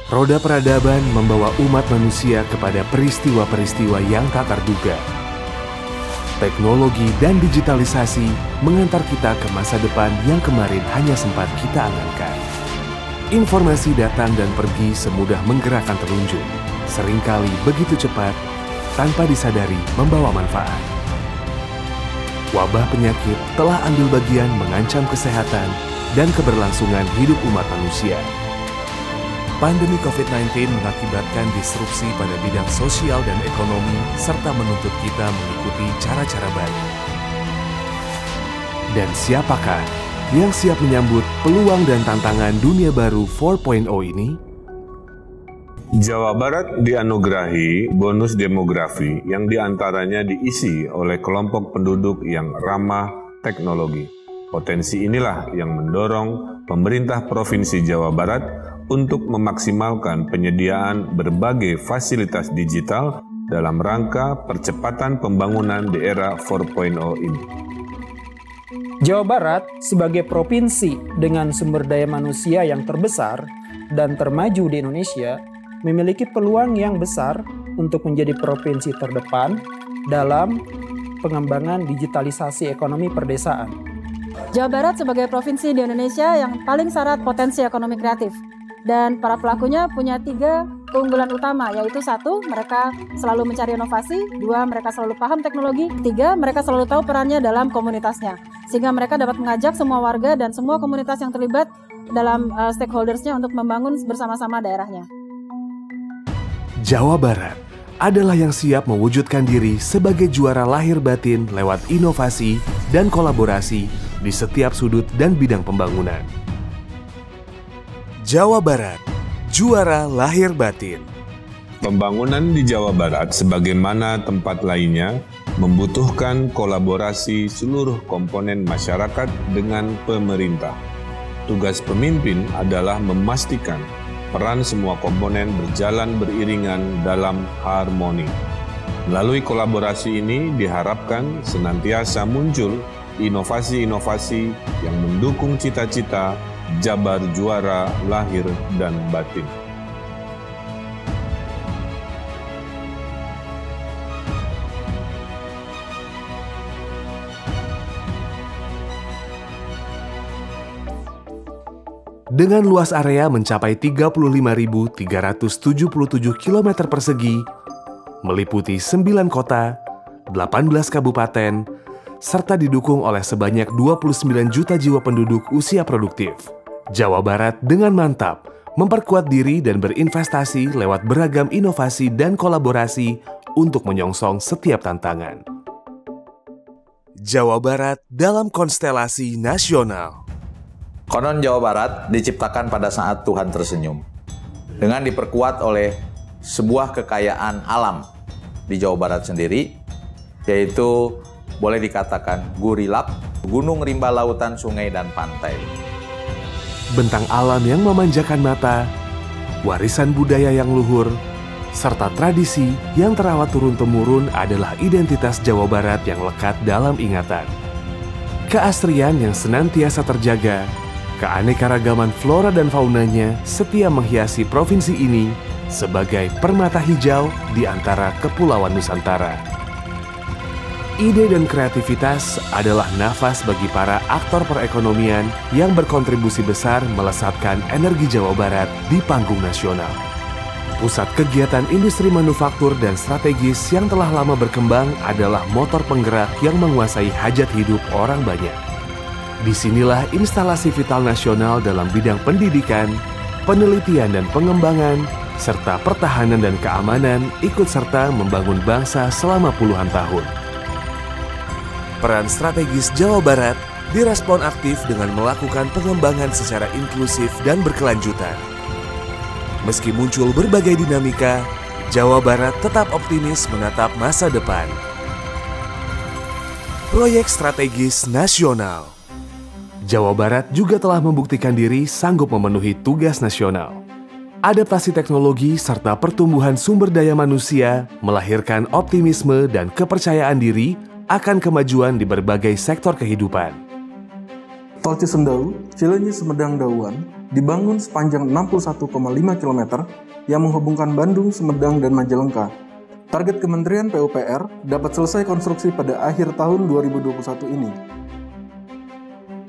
Roda peradaban membawa umat manusia kepada peristiwa-peristiwa yang tak terduga. Teknologi dan digitalisasi mengantar kita ke masa depan yang kemarin hanya sempat kita angankan. Informasi datang dan pergi semudah menggerakkan telunjuk, seringkali begitu cepat, tanpa disadari membawa manfaat. Wabah penyakit telah ambil bagian mengancam kesehatan dan keberlangsungan hidup umat manusia. Pandemi COVID-19 mengakibatkan disrupsi pada bidang sosial dan ekonomi serta menuntut kita mengikuti cara-cara baru. Dan siapakah yang siap menyambut peluang dan tantangan dunia baru 4.0 ini? Jawa Barat dianugerahi bonus demografi yang diantaranya diisi oleh kelompok penduduk yang ramah teknologi. Potensi inilah yang mendorong pemerintah Provinsi Jawa Barat untuk memaksimalkan penyediaan berbagai fasilitas digital dalam rangka percepatan pembangunan di era 4.0 ini. Jawa Barat sebagai provinsi dengan sumber daya manusia yang terbesar dan termaju di Indonesia memiliki peluang yang besar untuk menjadi provinsi terdepan dalam pengembangan digitalisasi ekonomi perdesaan. Jawa Barat sebagai provinsi di Indonesia yang paling syarat potensi ekonomi kreatif. Dan para pelakunya punya 3 keunggulan utama, yaitu 1, mereka selalu mencari inovasi, 2, mereka selalu paham teknologi, 3, mereka selalu tahu perannya dalam komunitasnya. Sehingga mereka dapat mengajak semua warga dan semua komunitas yang terlibat dalam stakeholders-nya untuk membangun bersama-sama daerahnya. Jawa Barat adalah yang siap mewujudkan diri sebagai juara lahir batin lewat inovasi dan kolaborasi di setiap sudut dan bidang pembangunan. Jawa Barat, juara lahir batin. Pembangunan di Jawa Barat sebagaimana tempat lainnya membutuhkan kolaborasi seluruh komponen masyarakat dengan pemerintah. Tugas pemimpin adalah memastikan peran semua komponen berjalan beriringan dalam harmoni. Melalui kolaborasi ini diharapkan senantiasa muncul inovasi-inovasi yang mendukung cita-cita Jabar juara lahir dan batin. Dengan luas area mencapai 35.377 km persegi, meliputi 9 kota, 18 kabupaten, serta didukung oleh sebanyak 29 juta jiwa penduduk usia produktif. Jawa Barat dengan mantap memperkuat diri dan berinvestasi lewat beragam inovasi dan kolaborasi untuk menyongsong setiap tantangan. Jawa Barat dalam konstelasi nasional. Konon Jawa Barat diciptakan pada saat Tuhan tersenyum. Dengan diperkuat oleh sebuah kekayaan alam di Jawa Barat sendiri, yaitu boleh dikatakan gurilap, gunung, rimba, lautan, sungai, dan pantai. Bentang alam yang memanjakan mata, warisan budaya yang luhur, serta tradisi yang terawat turun-temurun adalah identitas Jawa Barat yang lekat dalam ingatan. Keasrian yang senantiasa terjaga, keanekaragaman flora dan faunanya setia menghiasi provinsi ini sebagai permata hijau di antara kepulauan Nusantara. Ide dan kreativitas adalah nafas bagi para aktor perekonomian yang berkontribusi besar melesatkan energi Jawa Barat di panggung nasional. Pusat kegiatan industri manufaktur dan strategis yang telah lama berkembang adalah motor penggerak yang menguasai hajat hidup orang banyak. Disinilah instalasi vital nasional dalam bidang pendidikan, penelitian dan pengembangan, serta pertahanan dan keamanan ikut serta membangun bangsa selama puluhan tahun. Peran strategis Jawa Barat direspon aktif dengan melakukan pengembangan secara inklusif dan berkelanjutan. Meski muncul berbagai dinamika, Jawa Barat tetap optimis menatap masa depan. Proyek strategis nasional. Jawa Barat juga telah membuktikan diri sanggup memenuhi tugas nasional. Adaptasi teknologi serta pertumbuhan sumber daya manusia melahirkan optimisme dan kepercayaan diri akan kemajuan di berbagai sektor kehidupan. Tol Cisumdawu, Cileunyi Sumedang Dauan dibangun sepanjang 61,5 km yang menghubungkan Bandung, Sumedang, dan Majalengka. Target Kementerian PUPR dapat selesai konstruksi pada akhir tahun 2021 ini.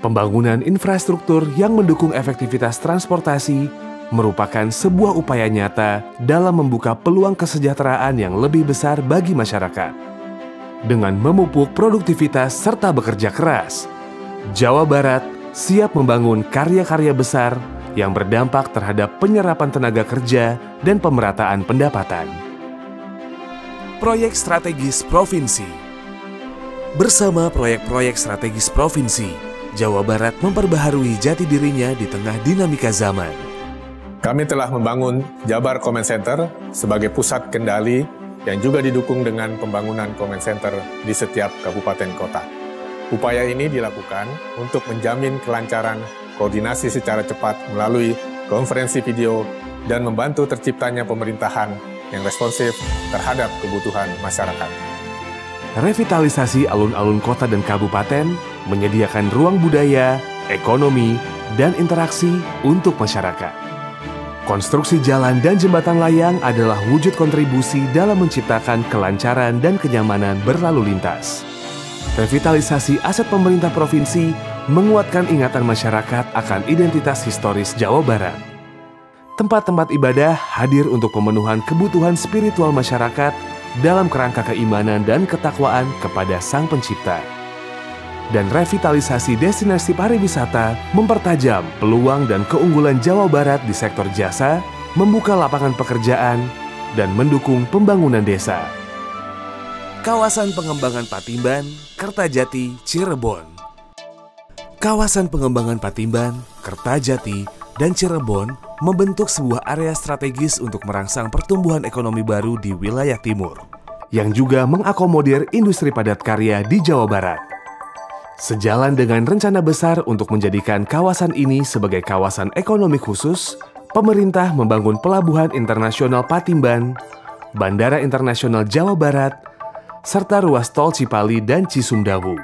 Pembangunan infrastruktur yang mendukung efektivitas transportasi merupakan sebuah upaya nyata dalam membuka peluang kesejahteraan yang lebih besar bagi masyarakat. Dengan memupuk produktivitas serta bekerja keras, Jawa Barat siap membangun karya-karya besar yang berdampak terhadap penyerapan tenaga kerja dan pemerataan pendapatan. Proyek strategis provinsi. Bersama proyek-proyek strategis provinsi, Jawa Barat memperbaharui jati dirinya di tengah dinamika zaman. Kami telah membangun Jabar Comment Center sebagai pusat kendali yang juga didukung dengan pembangunan comment center di setiap kabupaten kota. Upaya ini dilakukan untuk menjamin kelancaran koordinasi secara cepat melalui konferensi video dan membantu terciptanya pemerintahan yang responsif terhadap kebutuhan masyarakat. Revitalisasi alun-alun kota dan kabupaten menyediakan ruang budaya, ekonomi, dan interaksi untuk masyarakat. Konstruksi jalan dan jembatan layang adalah wujud kontribusi dalam menciptakan kelancaran dan kenyamanan berlalu lintas. Revitalisasi aset pemerintah provinsi menguatkan ingatan masyarakat akan identitas historis Jawa Barat. Tempat-tempat ibadah hadir untuk pemenuhan kebutuhan spiritual masyarakat dalam kerangka keimanan dan ketakwaan kepada Sang Pencipta. Dan revitalisasi destinasi pariwisata mempertajam peluang dan keunggulan Jawa Barat di sektor jasa, membuka lapangan pekerjaan, dan mendukung pembangunan desa. Kawasan Pengembangan Patimban, Kertajati, Cirebon. Kawasan Pengembangan Patimban, Kertajati, dan Cirebon membentuk sebuah area strategis untuk merangsang pertumbuhan ekonomi baru di wilayah timur, yang juga mengakomodir industri padat karya di Jawa Barat. Sejalan dengan rencana besar untuk menjadikan kawasan ini sebagai kawasan ekonomi khusus, pemerintah membangun Pelabuhan Internasional Patimban, Bandara Internasional Jawa Barat, serta ruas tol Cipali dan Cisumdawu.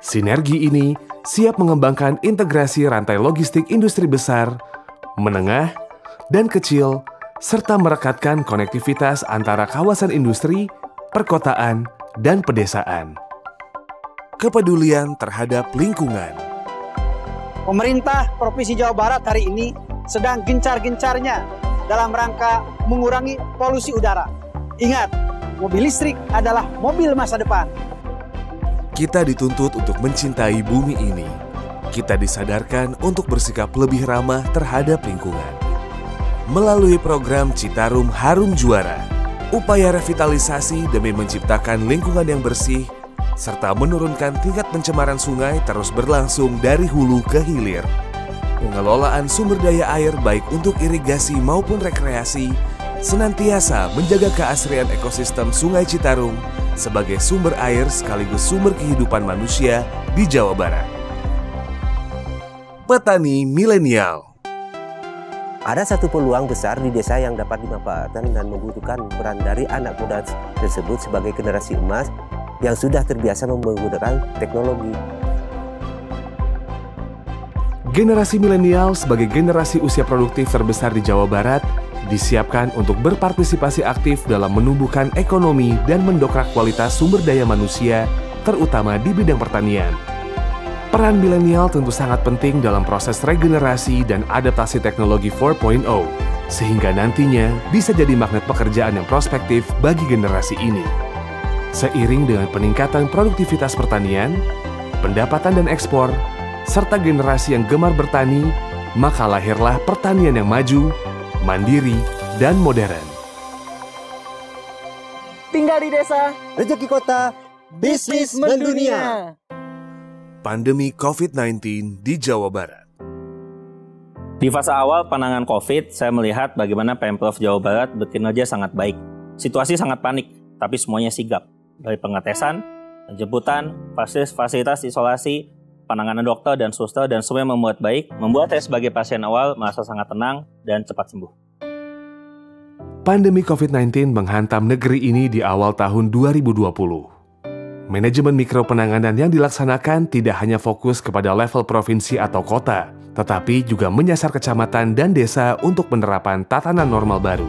Sinergi ini siap mengembangkan integrasi rantai logistik industri besar, menengah, dan kecil, serta merekatkan konektivitas antara kawasan industri, perkotaan, dan pedesaan. Kepedulian terhadap lingkungan. Pemerintah Provinsi Jawa Barat hari ini sedang gencar-gencarnya dalam rangka mengurangi polusi udara. Ingat, mobil listrik adalah mobil masa depan. Kita dituntut untuk mencintai bumi ini. Kita disadarkan untuk bersikap lebih ramah terhadap lingkungan. Melalui program Citarum Harum Juara, upaya revitalisasi demi menciptakan lingkungan yang bersih serta menurunkan tingkat pencemaran sungai terus berlangsung dari hulu ke hilir. Pengelolaan sumber daya air baik untuk irigasi maupun rekreasi senantiasa menjaga keasrian ekosistem Sungai Citarum sebagai sumber air sekaligus sumber kehidupan manusia di Jawa Barat. Petani milenial. Ada satu peluang besar di desa yang dapat dimanfaatkan dan membutuhkan peran dari anak muda tersebut sebagai generasi emas yang sudah terbiasa menggunakan teknologi. Generasi milenial sebagai generasi usia produktif terbesar di Jawa Barat disiapkan untuk berpartisipasi aktif dalam menumbuhkan ekonomi dan mendongkrak kualitas sumber daya manusia, terutama di bidang pertanian. Peran milenial tentu sangat penting dalam proses regenerasi dan adaptasi teknologi 4.0, sehingga nantinya bisa jadi magnet pekerjaan yang prospektif bagi generasi ini. Seiring dengan peningkatan produktivitas pertanian, pendapatan dan ekspor, serta generasi yang gemar bertani, maka lahirlah pertanian yang maju, mandiri, dan modern. Tinggal di desa, Rezeki kota, bisnis mendunia. Pandemi COVID-19 di Jawa Barat. Di fase awal penanganan COVID, saya melihat bagaimana Pemprov Jawa Barat bekerja sangat baik. Situasi sangat panik, tapi semuanya sigap. Dari pengetesan, penjemputan, fasilitas isolasi, penanganan dokter dan suster dan semuanya membuat saya sebagai pasien awal merasa sangat tenang dan cepat sembuh. Pandemi COVID-19 menghantam negeri ini di awal tahun 2020. Manajemen mikro penanganan yang dilaksanakan tidak hanya fokus kepada level provinsi atau kota, tetapi juga menyasar kecamatan dan desa untuk penerapan tatanan normal baru.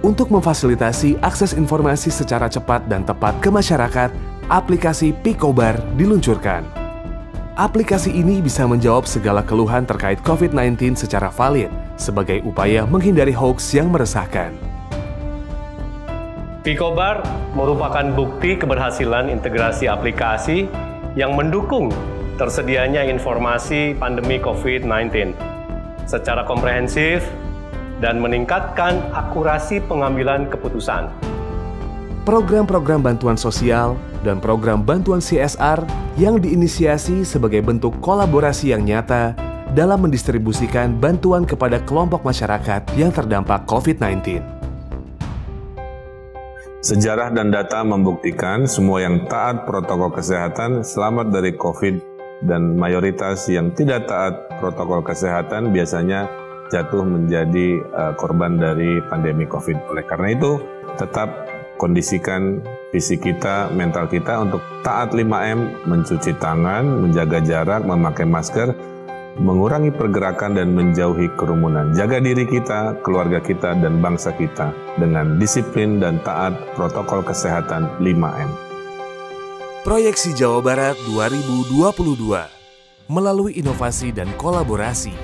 Untuk memfasilitasi akses informasi secara cepat dan tepat ke masyarakat, aplikasi Picobar diluncurkan. Aplikasi ini bisa menjawab segala keluhan terkait COVID-19 secara valid sebagai upaya menghindari hoaks yang meresahkan. Picobar merupakan bukti keberhasilan integrasi aplikasi yang mendukung tersedianya informasi pandemi COVID-19 secara komprehensif dan meningkatkan akurasi pengambilan keputusan. Program-program bantuan sosial dan program bantuan CSR yang diinisiasi sebagai bentuk kolaborasi yang nyata dalam mendistribusikan bantuan kepada kelompok masyarakat yang terdampak COVID-19. Sejarah dan data membuktikan semua yang taat protokol kesehatan selamat dari COVID dan mayoritas yang tidak taat protokol kesehatan biasanya jatuh menjadi korban dari pandemi COVID. Oleh karena itu, tetap kondisikan fisik kita, mental kita untuk taat 5M, mencuci tangan, menjaga jarak, memakai masker, mengurangi pergerakan dan menjauhi kerumunan. Jaga diri kita, keluarga kita, dan bangsa kita dengan disiplin dan taat protokol kesehatan 5M. Proyeksi Jawa Barat 2022. Melalui inovasi dan kolaborasi,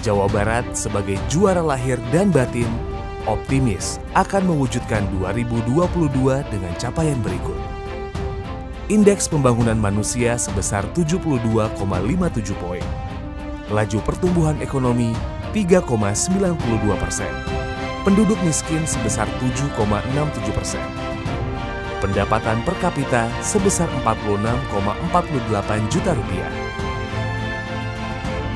Jawa Barat sebagai juara lahir dan batin optimis akan mewujudkan 2022 dengan capaian berikut. Indeks pembangunan manusia sebesar 72,57 poin. Laju pertumbuhan ekonomi 3,92%. Penduduk miskin sebesar 7,67%. Pendapatan per kapita sebesar 46,48 juta rupiah.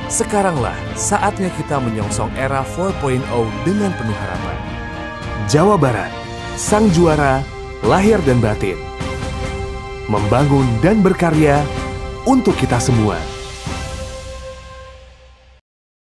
Sekaranglah saatnya kita menyongsong era 4.0 dengan penuh harapan. Jawa Barat, sang juara, lahir dan batin. Membangun dan berkarya untuk kita semua.